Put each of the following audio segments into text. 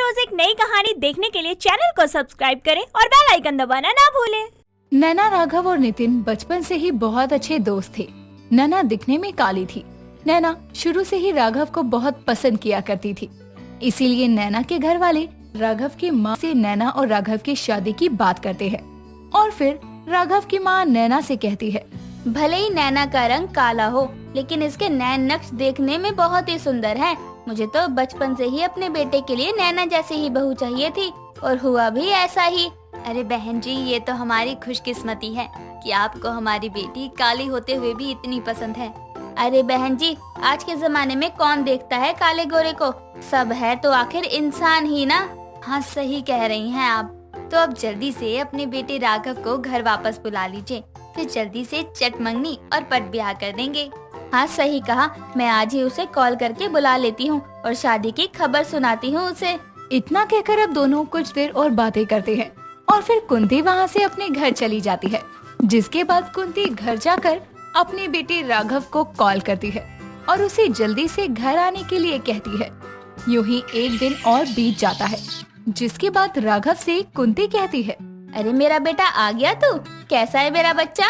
रोज एक नई कहानी देखने के लिए चैनल को सब्सक्राइब करें और बेल आइकन दबाना ना भूलें। नैना, राघव और नितिन बचपन से ही बहुत अच्छे दोस्त थे। नैना दिखने में काली थी। नैना शुरू से ही राघव को बहुत पसंद किया करती थी। इसीलिए नैना के घर वाले राघव की माँ से नैना और राघव की शादी की बात करते हैं। और फिर राघव की माँ नैना से कहती है, भले ही नैना का रंग काला हो, लेकिन इसके नैन नक्श देखने में बहुत ही सुंदर है। मुझे तो बचपन से ही अपने बेटे के लिए नैना जैसी ही बहू चाहिए थी और हुआ भी ऐसा ही। अरे बहन जी, ये तो हमारी खुशकिस्मती है कि आपको हमारी बेटी काली होते हुए भी इतनी पसंद है। अरे बहन जी, आज के जमाने में कौन देखता है काले गोरे को, सब है तो आखिर इंसान ही ना। हाँ, सही कह रही हैं आप। तो अब जल्दी से अपने बेटे राघव को घर वापस बुला लीजिए, फिर जल्दी से चट मंगनी और पट ब्याह कर देंगे। हाँ सही कहा, मैं आज ही उसे कॉल करके बुला लेती हूँ और शादी की खबर सुनाती हूँ उसे। इतना कहकर अब दोनों कुछ देर और बातें करते हैं और फिर कुंती वहाँ से अपने घर चली जाती है। जिसके बाद कुंती घर जाकर अपने बेटे राघव को कॉल करती है और उसे जल्दी से घर आने के लिए कहती है। यूं ही एक दिन और बीत जाता है, जिसके बाद राघव से कुंती कहती है, अरे मेरा बेटा आ गया तू, कैसा है मेरा बच्चा?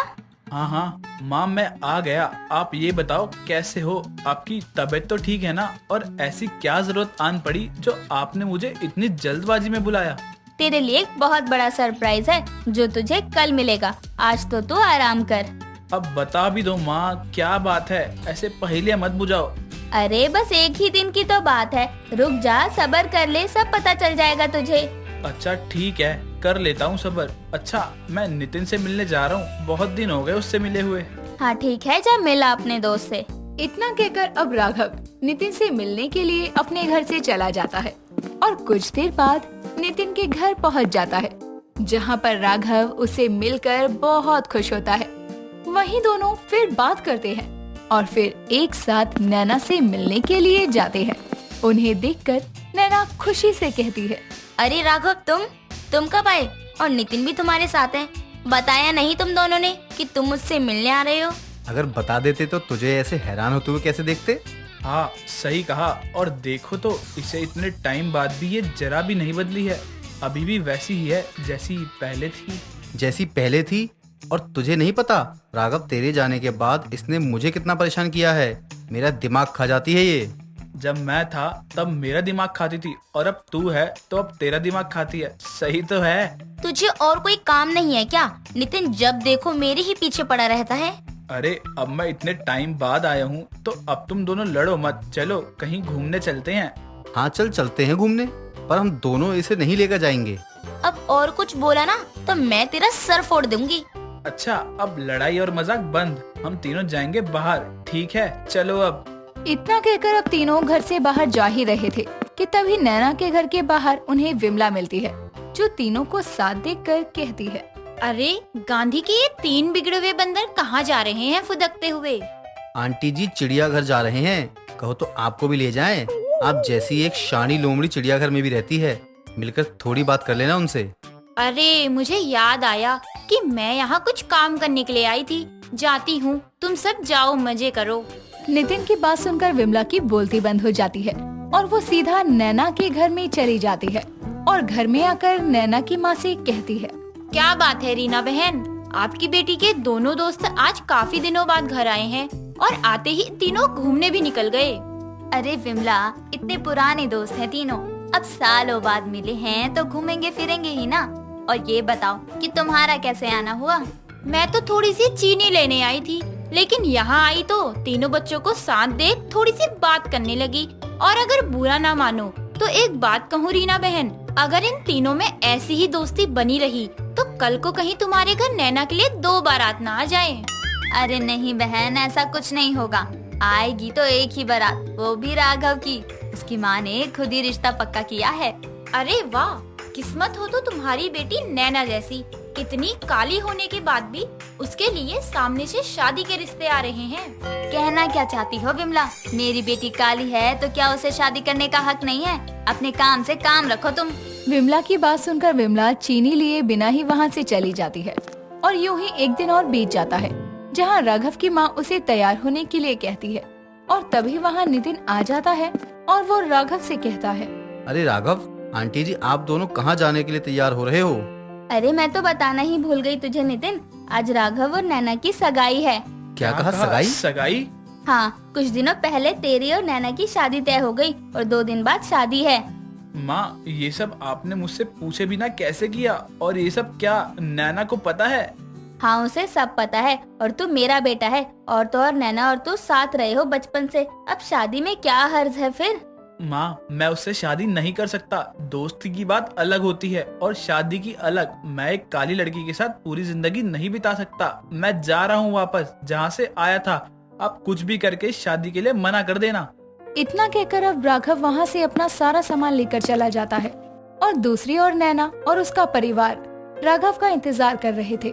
हाँ माँ, मैं आ गया। आप ये बताओ कैसे हो, आपकी तबीयत तो ठीक है ना? और ऐसी क्या जरूरत आन पड़ी जो आपने मुझे इतनी जल्दबाजी में बुलाया? तेरे लिए एक बहुत बड़ा सरप्राइज है जो तुझे कल मिलेगा। आज तो तू आराम कर। अब बता भी दो माँ, क्या बात है? ऐसे पहेलियां मत बुझाओ। अरे बस एक ही दिन की तो बात है, रुक जा, सब्र कर ले, सब पता चल जाएगा तुझे। अच्छा ठीक है, कर लेता हूँ सबर। अच्छा, मैं नितिन से मिलने जा रहा हूँ, बहुत दिन हो गए उससे मिले हुए। हाँ ठीक है, जा मिला अपने दोस्त से। इतना कहकर अब राघव नितिन से मिलने के लिए अपने घर से चला जाता है और कुछ देर बाद नितिन के घर पहुंच जाता है, जहां पर राघव उसे मिलकर बहुत खुश होता है। वहीं दोनों फिर बात करते हैं और फिर एक साथ नैना से मिलने के लिए जाते हैं। उन्हें देखकर नैना खुशी से कहती है, अरे राघव, तुम कब आए? और नितिन भी तुम्हारे साथ है? बताया नहीं तुम दोनों ने कि तुम मुझसे मिलने आ रहे हो? अगर बता देते तो तुझे ऐसे हैरान होते हुए कैसे देखते? हाँ सही कहा। और देखो तो इसे इतने टाइम बाद भी ये जरा भी नहीं बदली है, अभी भी वैसी ही है जैसी पहले थी। जैसी पहले थी? और तुझे नहीं पता राघव, तेरे जाने के बाद इसने मुझे कितना परेशान किया है। मेरा दिमाग खा जाती है ये। जब मैं था तब मेरा दिमाग खाती थी, और अब तू है तो अब तेरा दिमाग खाती है। सही तो है। तुझे और कोई काम नहीं है क्या? नितिन जब देखो मेरे ही पीछे पड़ा रहता है। अरे अब मैं इतने टाइम बाद आया हूँ तो अब तुम दोनों लड़ो मत, चलो कहीं घूमने चलते हैं। हाँ चलते हैं घूमने, पर हम दोनों इसे नहीं लेकर जाएंगे। अब और कुछ बोला ना तो मैं तेरा सर फोड़ दूंगी। अच्छा, अब लड़ाई और मजाक बंद, हम तीनों जाएंगे बाहर, ठीक है? चलो अब। इतना कहकर अब तीनों घर से बाहर जा ही रहे थे कि तभी नैना के घर के बाहर उन्हें विमला मिलती है, जो तीनों को साथ देखकर कहती है, अरे गांधी के ये 3 बिगड़े हुए बंदर कहाँ जा रहे हैं फुदकते हुए? आंटी जी चिड़ियाघर जा रहे हैं, कहो तो आपको भी ले जाएं। आप जैसी एक शानी लोमड़ी चिड़ियाघर में भी रहती है, मिलकर थोड़ी बात कर लेना उनसे। अरे मुझे याद आया कि मैं यहाँ कुछ काम करने के लिए आई थी, जाती हूँ, तुम सब जाओ मजे करो। नितिन की बात सुनकर विमला की बोलती बंद हो जाती है और वो सीधा नैना के घर में चली जाती है और घर में आकर नैना की माँ से कहती है, क्या बात है रीना बहन, आपकी बेटी के दोनों दोस्त आज काफी दिनों बाद घर आए हैं और आते ही तीनों घूमने भी निकल गए। अरे विमला, इतने पुराने दोस्त हैं तीनों, अब सालों बाद मिले हैं तो घूमेंगे फिरेंगे ही ना। और ये बताओ कि तुम्हारा कैसे आना हुआ? मैं तो थोड़ी सी चीनी लेने आई थी, लेकिन यहाँ आई तो तीनों बच्चों को साथ देख थोड़ी सी बात करने लगी। और अगर बुरा ना मानो तो एक बात कहूँ रीना बहन, अगर इन तीनों में ऐसी ही दोस्ती बनी रही तो कल को कहीं तुम्हारे घर नैना के लिए 2 बारात ना आ जाए। अरे नहीं बहन, ऐसा कुछ नहीं होगा। आएगी तो एक ही बारात, वो भी राघव की। उसकी माँ ने खुद ही रिश्ता पक्का किया है। अरे वाह, किस्मत हो तो तुम्हारी बेटी नैना जैसी, इतनी काली होने के बाद भी उसके लिए सामने से शादी के रिश्ते आ रहे हैं। कहना क्या चाहती हो विमला? मेरी बेटी काली है तो क्या उसे शादी करने का हक नहीं है? अपने काम से काम रखो तुम। विमला की बात सुनकर विमला चीनी लिए बिना ही वहाँ से चली जाती है और यूं ही एक दिन और बीत जाता है, जहाँ राघव की माँ उसे तैयार होने के लिए कहती है। और तभी वहाँ नितिन आ जाता है और वो राघव से कहता है, अरे राघव, आंटी जी, आप दोनों कहाँ जाने के लिए तैयार हो रहे हो? अरे मैं तो बताना ही भूल गई तुझे नितिन, आज राघव और नैना की सगाई है। क्या कहा, सगाई? सगाई? हाँ, कुछ दिनों पहले तेरी और नैना की शादी तय हो गई और 2 दिन बाद शादी है। माँ, ये सब आपने मुझसे पूछे बिना कैसे किया? और ये सब क्या नैना को पता है? हाँ, उसे सब पता है और तू मेरा बेटा है, और तो और नैना और तू साथ रहे हो बचपन से, अब शादी में क्या हर्ज है फिर? माँ, मैं उससे शादी नहीं कर सकता। दोस्ती की बात अलग होती है और शादी की अलग। मैं एक काली लड़की के साथ पूरी जिंदगी नहीं बिता सकता। मैं जा रहा हूँ वापस जहाँ से आया था। आप कुछ भी करके शादी के लिए मना कर देना। इतना कहकर अब राघव वहाँ से अपना सारा सामान लेकर चला जाता है और दूसरी ओर नैना और उसका परिवार राघव का इंतजार कर रहे थे।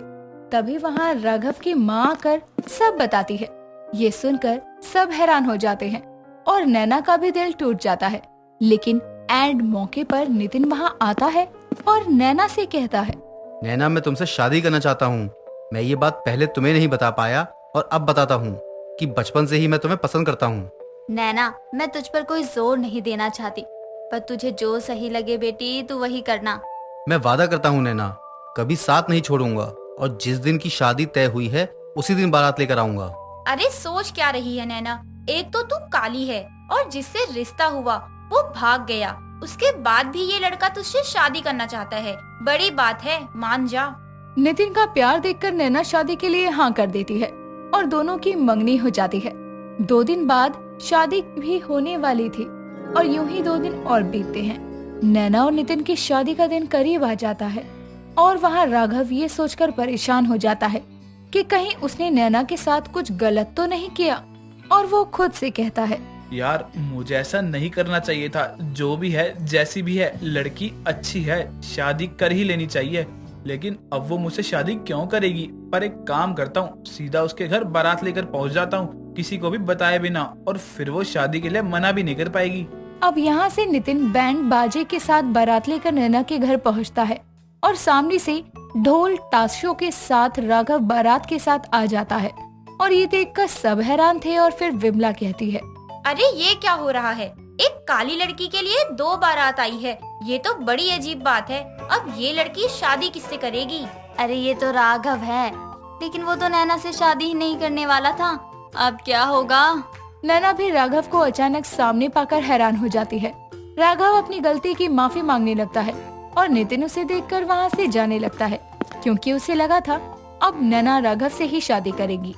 तभी वहाँ राघव की माँ आकर सब बताती है। ये सुनकर सब हैरान हो जाते हैं और नैना का भी दिल टूट जाता है। लेकिन एंड मौके पर नितिन वहाँ आता है और नैना से कहता है, नैना, मैं तुमसे शादी करना चाहता हूँ। मैं ये बात पहले तुम्हें नहीं बता पाया और अब बताता हूँ कि बचपन से ही मैं तुम्हें पसंद करता हूँ। नैना, मैं तुझ पर कोई जोर नहीं देना चाहती, पर तुझे जो सही लगे बेटी तू वही करना। मैं वादा करता हूँ नैना, कभी साथ नहीं छोड़ूंगा और जिस दिन की शादी तय हुई है उसी दिन बारात लेकर आऊंगा। अरे सोच क्या रही है नैना, एक तो तू काली है और जिससे रिश्ता हुआ वो भाग गया, उसके बाद भी ये लड़का तुझसे शादी करना चाहता है। बड़ी बात है, मान जा। नितिन का प्यार देखकर नैना शादी के लिए हाँ कर देती है और दोनों की मंगनी हो जाती है। 2 दिन बाद शादी भी होने वाली थी और यूं ही 2 दिन और बीतते हैं। नैना और नितिन की शादी का दिन करीब आ जाता है और वहाँ राघव ये सोचकर परेशान हो जाता है कि कहीं उसने नैना के साथ कुछ गलत तो नहीं किया, और वो खुद से कहता है, यार, मुझे ऐसा नहीं करना चाहिए था। जो भी है, जैसी भी है, लड़की अच्छी है, शादी कर ही लेनी चाहिए। लेकिन अब वो मुझसे शादी क्यों करेगी? पर एक काम करता हूँ, सीधा उसके घर बारात लेकर पहुँच जाता हूँ, किसी को भी बताए बिना, और फिर वो शादी के लिए मना भी नहीं कर पाएगी। अब यहाँ से नितिन बैंड बाजे के साथ बारात लेकर नैना के घर पहुँचता है और सामने से ढोल ताशों के साथ राघव बारात के साथ आ जाता है और ये देखकर सब हैरान थे। और फिर विमला कहती है, अरे ये क्या हो रहा है? एक काली लड़की के लिए 2 बारात आई है, ये तो बड़ी अजीब बात है। अब ये लड़की शादी किससे करेगी? अरे ये तो राघव है, लेकिन वो तो नैना से शादी ही नहीं करने वाला था, अब क्या होगा? नैना भी राघव को अचानक सामने पाकर हैरान हो जाती है। राघव अपनी गलती की माफी मांगने लगता है और नितिन उसे देखकर वहाँ से जाने लगता है, क्योंकि उसे लगा था अब नैना राघव से ही शादी करेगी।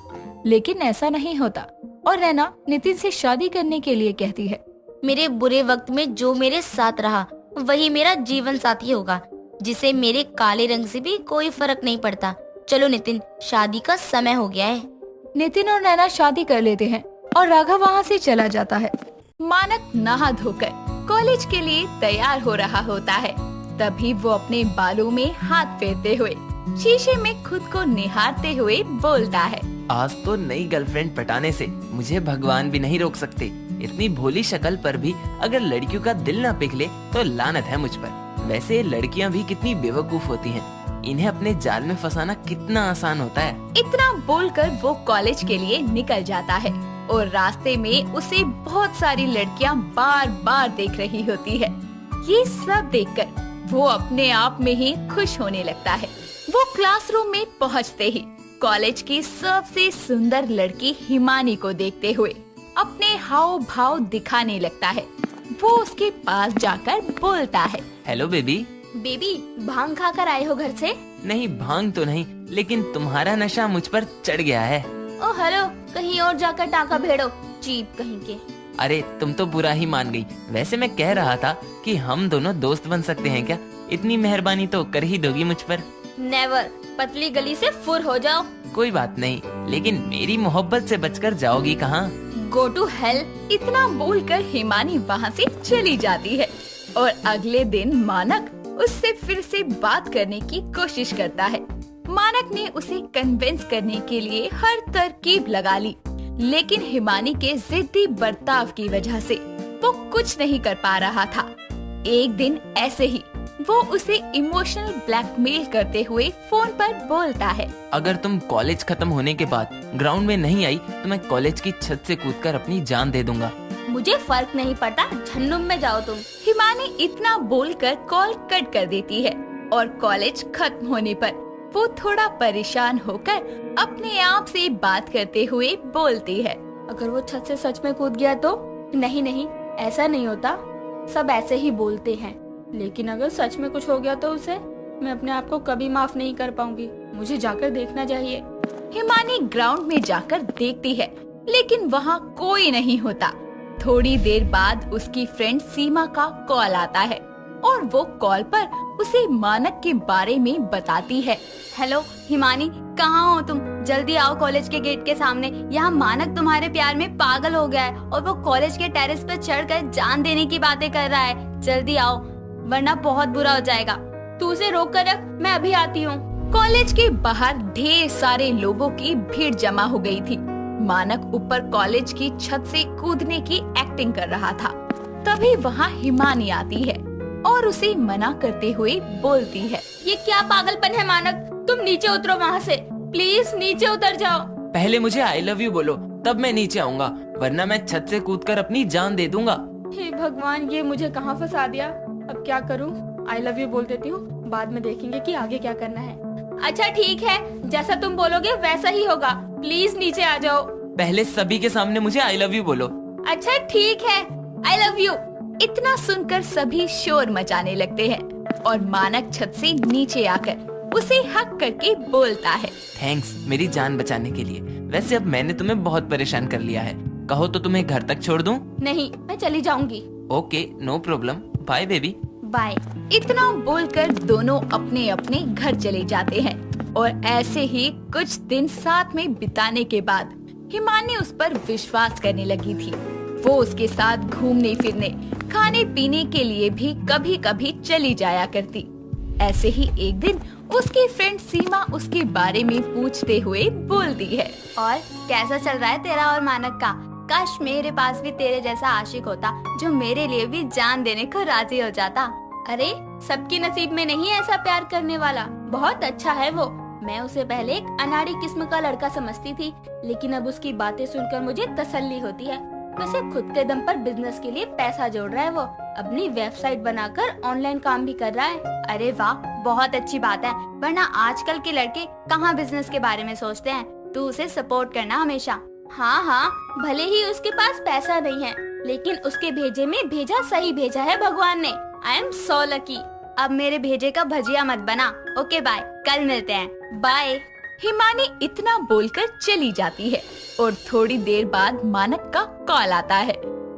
लेकिन ऐसा नहीं होता और नैना नितिन से शादी करने के लिए कहती है, मेरे बुरे वक्त में जो मेरे साथ रहा वही मेरा जीवन साथी होगा, जिसे मेरे काले रंग से भी कोई फर्क नहीं पड़ता। चलो नितिन, शादी का समय हो गया है। नितिन और नैना शादी कर लेते हैं और राघव वहाँ से चला जाता है। मानक नहा धोकर कॉलेज के लिए तैयार हो रहा होता है। तभी वो अपने बालों में हाथ फेरते हुए शीशे में खुद को निहारते हुए बोलता है, आज तो नई गर्लफ्रेंड पटाने से मुझे भगवान भी नहीं रोक सकते। इतनी भोली शक्ल पर भी अगर लड़कियों का दिल ना पिघले तो लानत है मुझ पर। वैसे लड़कियां भी कितनी बेवकूफ होती हैं, इन्हें अपने जाल में फंसाना कितना आसान होता है। इतना बोलकर वो कॉलेज के लिए निकल जाता है और रास्ते में उसे बहुत सारी लड़कियां बार बार देख रही होती है। ये सब देखकर वो अपने आप में ही खुश होने लगता है। वो क्लासरूम में पहुंचते ही कॉलेज की सबसे सुंदर लड़की हिमानी को देखते हुए अपने हाव भाव दिखाने लगता है। वो उसके पास जाकर बोलता है, हेलो बेबी। बेबी, भांग खा कर आए हो घर से? नहीं, भांग तो नहीं, लेकिन तुम्हारा नशा मुझ पर चढ़ गया है। ओ हेलो, कहीं और जाकर टाका भेड़ो, चीप कहीं के। अरे तुम तो बुरा ही मान गई। वैसे मैं कह रहा था कि हम दोनों दोस्त बन सकते हैं क्या? इतनी मेहरबानी तो कर ही दोगी मुझ पर? नेवर, पतली गली से फुर हो जाओ। कोई बात नहीं, लेकिन मेरी मोहब्बत से बचकर जाओगी कहाँ? Go to hell. इतना बोलकर हिमानी वहाँ से चली जाती है और अगले दिन मानक उससे फिर से बात करने की कोशिश करता है। मानक ने उसे कन्विंस करने के लिए हर तरकीब लगा ली, लेकिन हिमानी के जिद्दी बर्ताव की वजह से वो कुछ नहीं कर पा रहा था। एक दिन ऐसे ही वो उसे इमोशनल ब्लैकमेल करते हुए फोन पर बोलता है, अगर तुम कॉलेज खत्म होने के बाद ग्राउंड में नहीं आई तो मैं कॉलेज की छत से कूदकर अपनी जान दे दूंगा। मुझे फर्क नहीं पड़ता, झन्नुम में जाओ तुम। हिमानी इतना बोलकर कॉल कट कर देती है और कॉलेज खत्म होने पर वो थोड़ा परेशान होकर अपने आप से बात करते हुए बोलती है। अगर वो छत से सच में कूद गया तो? नहीं नहीं, ऐसा नहीं होता, सब ऐसे ही बोलते हैं। लेकिन अगर सच में कुछ हो गया तो उसे मैं अपने आप को कभी माफ नहीं कर पाऊंगी। मुझे जाकर देखना चाहिए। हिमानी ग्राउंड में जाकर देखती है, लेकिन वहाँ कोई नहीं होता। थोड़ी देर बाद उसकी फ्रेंड सीमा का कॉल आता है और वो कॉल पर उसे मानक के बारे में बताती है। हेलो हिमानी, कहाँ हो तुम? जल्दी आओ कॉलेज के गेट के सामने। यहाँ मानक तुम्हारे प्यार में पागल हो गया है और वो कॉलेज के टेरेस पर चढ़कर जान देने की बातें कर रहा है। जल्दी आओ वरना बहुत बुरा हो जाएगा। तू उसे रोक कर रख, मैं अभी आती हूँ। कॉलेज के बाहर ढेर सारे लोगों की भीड़ जमा हो गई थी। मानक ऊपर कॉलेज की छत से कूदने की एक्टिंग कर रहा था। तभी वहाँ हिमानी आती है और उसे मना करते हुए बोलती है। ये क्या पागलपन है मानक, तुम नीचे उतरो वहाँ से, प्लीज नीचे उतर जाओ। पहले मुझे आई लव यू बोलो, तब मैं नीचे आऊंगा, वरना मैं छत से कूदकर अपनी जान दे दूंगा। हे भगवान, ये मुझे कहाँ फंसा दिया। अब क्या करूँ? आई लव यू बोल देती हूँ, बाद में देखेंगे कि आगे क्या करना है। अच्छा ठीक है, जैसा तुम बोलोगे वैसा ही होगा। प्लीज नीचे आ जाओ। पहले सभी के सामने मुझे आई लव यू बोलो। अच्छा ठीक है, आई लव यू। इतना सुनकर सभी शोर मचाने लगते हैं और मानक छत से नीचे आकर उसे हक करके बोलता है। थैंक्स मेरी जान बचाने के लिए। वैसे अब मैंने तुम्हें बहुत परेशान कर लिया है, कहो तो तुम्हें घर तक छोड़ दूं? नहीं, मैं चली जाऊंगी। Okay no problem, bye baby. Bye. इतना बोलकर दोनों अपने अपने घर चले जाते हैं और ऐसे ही कुछ दिन साथ में बिताने के बाद हिमानी उस पर विश्वास करने लगी थी। वो उसके साथ घूमने फिरने, खाने पीने के लिए भी कभी कभी चली जाया करती। ऐसे ही एक दिन उसकी फ्रेंड सीमा उसके बारे में पूछते हुए बोलती है। और कैसा चल रहा है तेरा और मानक का? काश मेरे पास भी तेरे जैसा आशिक होता जो मेरे लिए भी जान देने को राजी हो जाता। अरे सबकी नसीब में नहीं ऐसा प्यार करने वाला। बहुत अच्छा है वो। मैं उसे पहले एक अनाड़ी किस्म का लड़का समझती थी, लेकिन अब उसकी बातें सुनकर मुझे तसल्ली होती है। वैसे खुद के दम पर बिजनेस के लिए पैसा जोड़ रहा है वो। अपनी वेबसाइट बनाकर ऑनलाइन काम भी कर रहा है। अरे वाह, बहुत अच्छी बात है, वरना आजकल के लड़के कहाँ बिजनेस के बारे में सोचते हैं। तू उसे सपोर्ट करना हमेशा। हाँ हाँ, भले ही उसके पास पैसा नहीं है, लेकिन उसके भेजे में भेजा सही भेजा है भगवान ने। I am so lucky. अब मेरे भेजे का भजिया मत बना। ओके बाय, कल मिलते हैं। बाय। हिमानी इतना बोलकर चली जाती है और थोड़ी देर बाद मानक का कॉल आता है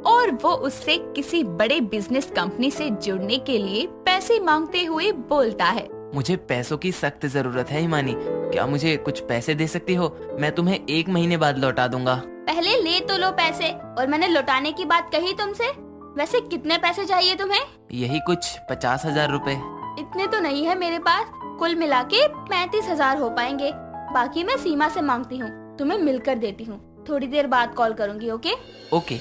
और वो उससे किसी बड़े बिजनेस कंपनी से जुड़ने के लिए पैसे मांगते हुए बोलता है। मुझे पैसों की सख्त जरूरत है हिमानी, क्या मुझे कुछ पैसे दे सकती हो? मैं तुम्हें 1 महीने बाद लौटा दूंगा। पहले ले तो लो पैसे, और मैंने लौटाने की बात कही तुमसे। वैसे कितने पैसे चाहिए तुम्हें? यही कुछ 50,000 रुपए। इतने तो नहीं है मेरे पास, कुल मिला के 35,000 हो पाएंगे। बाकी मैं सीमा से मांगती हूँ, तुम्हें मिलकर देती हूँ। थोड़ी देर बाद कॉल करूँगी। Okay okay.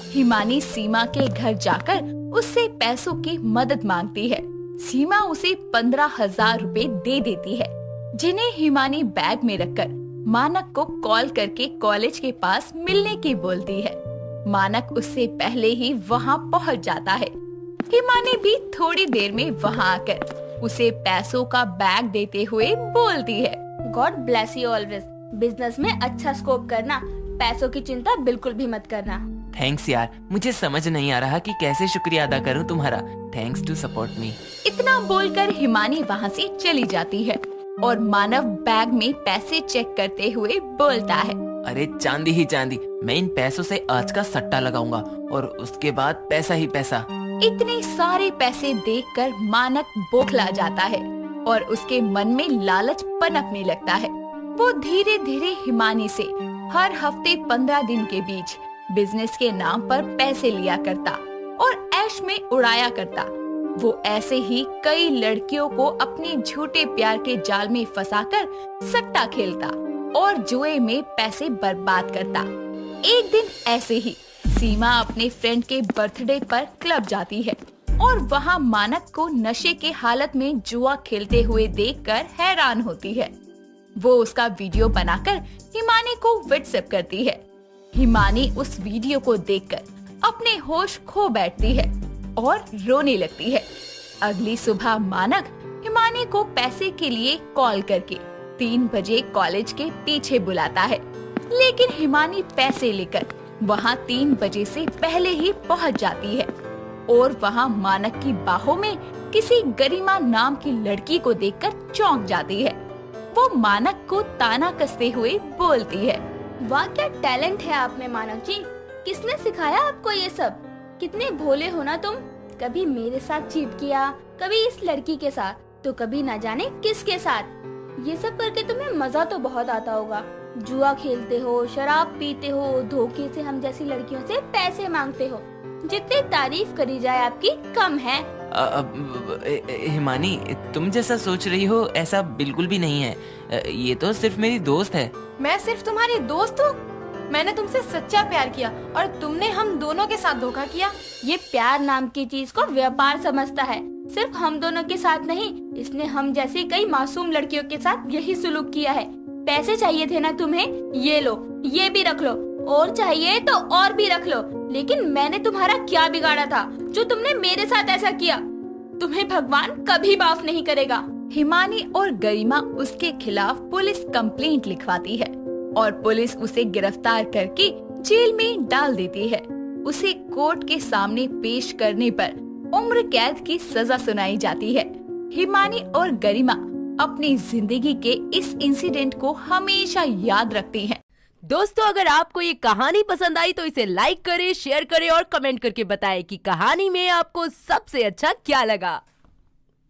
हिमानी सीमा के घर जाकर उससे पैसों की मदद मांगती है। सीमा उसे 15,000 रुपए दे देती है, जिन्हें हिमानी बैग में रखकर मानक को कॉल करके कॉलेज के पास मिलने की बोलती है। मानक उससे पहले ही वहाँ पहुँच जाता है। हिमानी भी थोड़ी देर में वहाँ आकर उसे पैसों का बैग देते हुए बोलती है। God bless you always. Business में अच्छा स्कोप करना, पैसों की चिंता बिल्कुल भी मत करना। थैंक्स यार, मुझे समझ नहीं आ रहा कि कैसे शुक्रिया अदा करूं तुम्हारा। Thanks to support me. इतना बोलकर हिमानी वहाँ से चली जाती है और मानव बैग में पैसे चेक करते हुए बोलता है। अरे चांदी ही चांदी, मैं इन पैसों से आज का सट्टा लगाऊंगा और उसके बाद पैसा ही पैसा। इतने सारे पैसे देखकर मानक बौखला जाता है और उसके मन में लालच पनपने लगता है। वो धीरे धीरे हिमानी से हर हफ्ते 15 दिन के बीच बिजनेस के नाम पर पैसे लिया करता और ऐश में उड़ाया करता। वो ऐसे ही कई लड़कियों को अपने झूठे प्यार के जाल में फंसाकर सट्टा खेलता और जुए में पैसे बर्बाद करता। एक दिन ऐसे ही सीमा अपने फ्रेंड के बर्थडे पर क्लब जाती है और वहाँ मानक को नशे के हालत में जुआ खेलते हुए देखकर हैरान होती है। वो उसका वीडियो बनाकर हिमानी को व्हाट्सएप करती है। हिमानी उस वीडियो को देखकर अपने होश खो बैठती है और रोने लगती है। अगली सुबह मानक हिमानी को पैसे के लिए कॉल करके 3 बजे कॉलेज के पीछे बुलाता है, लेकिन हिमानी पैसे लेकर वहाँ 3 बजे से पहले ही पहुँच जाती है और वहाँ मानक की बाहों में किसी गरिमा नाम की लड़की को देखकर चौंक जाती है। वो मानक को ताना कसते हुए बोलती है, वाह क्या टैलेंट है आप में मानव जी। किसने सिखाया आपको ये सब? कितने भोले हो ना तुम। कभी मेरे साथ चीट किया, कभी इस लड़की के साथ, तो कभी न जाने किसके साथ। ये सब करके तुम्हें मजा तो बहुत आता होगा। जुआ खेलते हो, शराब पीते हो, धोखे से हम जैसी लड़कियों से पैसे मांगते हो। जितनी तारीफ करी जाए आपकी कम है। हिमानी, तुम जैसा सोच रही हो ऐसा बिल्कुल भी नहीं है। ये तो सिर्फ मेरी दोस्त है। मैं सिर्फ तुम्हारी दोस्त हूँ? मैंने तुमसे सच्चा प्यार किया और तुमने हम दोनों के साथ धोखा किया। ये प्यार नाम की चीज को व्यापार समझता है। सिर्फ हम दोनों के साथ नहीं, इसने हम जैसी कई मासूम लड़कियों के साथ यही सुलूक किया है। पैसे चाहिए थे ना तुम्हें? ये लो, ये भी रख लो, और चाहिए तो और भी रख लो। लेकिन मैंने तुम्हारा क्या बिगाड़ा था जो तुमने मेरे साथ ऐसा किया? तुम्हें भगवान कभी माफ नहीं करेगा। हिमानी और गरिमा उसके खिलाफ पुलिस कंप्लेंट लिखवाती है और पुलिस उसे गिरफ्तार करके जेल में डाल देती है। उसे कोर्ट के सामने पेश करने पर उम्र कैद की सजा सुनाई जाती है। हिमानी और गरिमा अपनी जिंदगी के इस इंसिडेंट को हमेशा याद रखती हैं। दोस्तों, अगर आपको ये कहानी पसंद आई तो इसे लाइक करें, शेयर करें और कमेंट करके बताएं कि कहानी में आपको सबसे अच्छा क्या लगा।